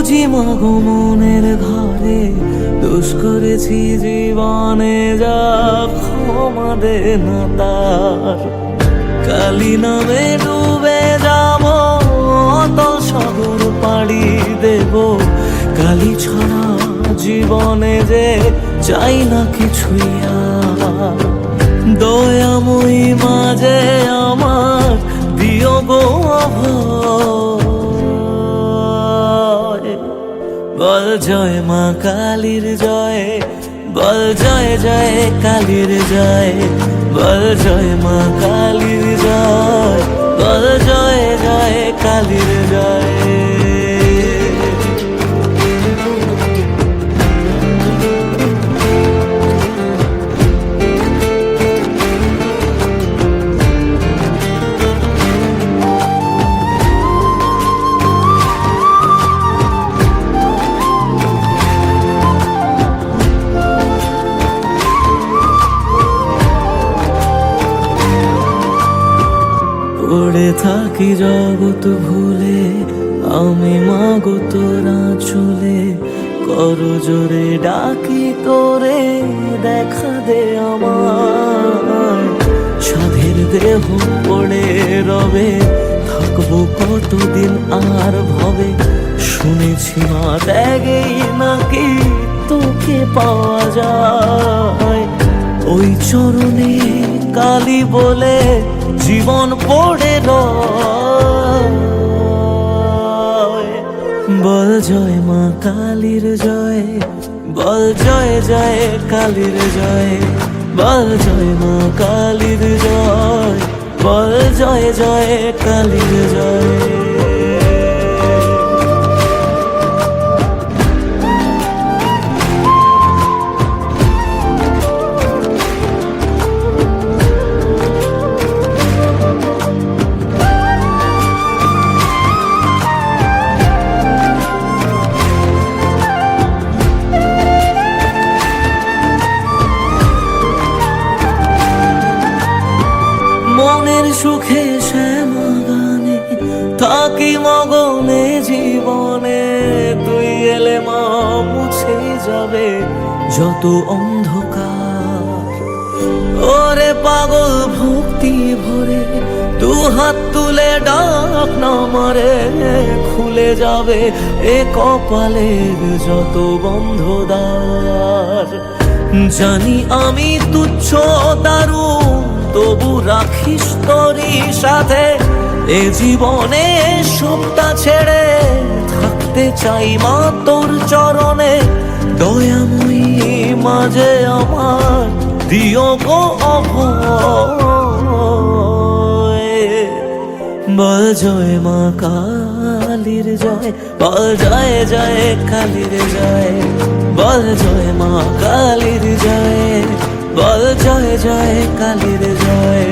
বুঝি মাগো মনের ঘরে দোষ করেছি জীবনে, যা ক্ষমা দে না তার। কালি নামে ডুবে যাব, অতল সাগর পাড়ি দেব, কালি ছাড়া জীবনে যে চাই না কিছুই আর। দয়াময়ী মাঝে আমার দিও গো অভয়, বল জয় মা কালীর জয়, বল জয় জয় কালীর জয়, বল জয় মা কালীর জয়, বল জয় জয় কালীর জয়। পড়ে থাকি জগৎ ভুলে আমি মাগো তোরা চলে, কর জোরে ডাকি তোরে দেখা দে আমার। সাধের দেহ পড়ে রবে, থাকবো কতদিন আর ভবে, শুনেছি মা ত্যাগেই নাকি তোকে পাওয়া যায়। ওই চরণে কালী বলে জীবন পড়ে রয়, বল জয় মা কালীর জয়, বল জয় জয় কালীর জয়, বল জয় মা কালীর জয়, বল জয় জয় কালীর জয়। মনের সুখে শ্যামা গানে থাকি মগনে জীবনে, তুই এলে মা মুছে যাবে যত অন্ধকার। ওরে পাগল ভক্তি ভরে তু হাত তুলে ডাক না মারে, খুলে যাবে এ কপালের যত বন্ধ দ্বার। জানি আমি তুচ্ছ দারুণ, তবু রাখিস তোরই সাথে এ জীবনে সবটা ছেড়ে থাকতে চাই মা তোর চরণে। দয়াময়ী মাঝে আমার দিও গো অভয়, বল জয় মা কালীর জয়, বল জয় জয় কালীর জয়, বল জয় মা কালীর জয়, বল জয় জয় কালীর জয়।